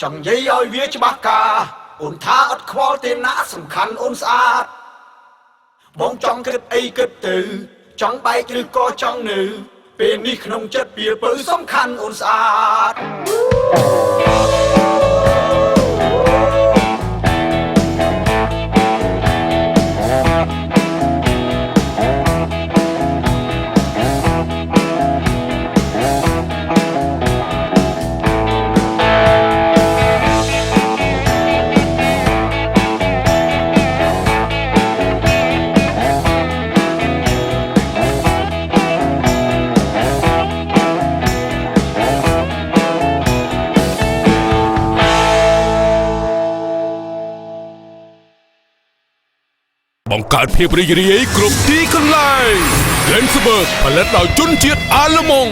ចង់និយាយឲ្យវាច្បាស់ការអូនថាអត់ខ្វល់ទេណាសំខាន់អូនស្អាតបងចង់គិតអីគិតទៅចង់បែកឬក៏ចង់នៅពេលនេះក្នុងចិត្តវាពើសំខាន់អូនស្អាតបង្កើតភាពរីករាយគ្រប់ទីកន្លែង Lensberg ផលិតដោយជនជាតិអាល្លឺម៉ង់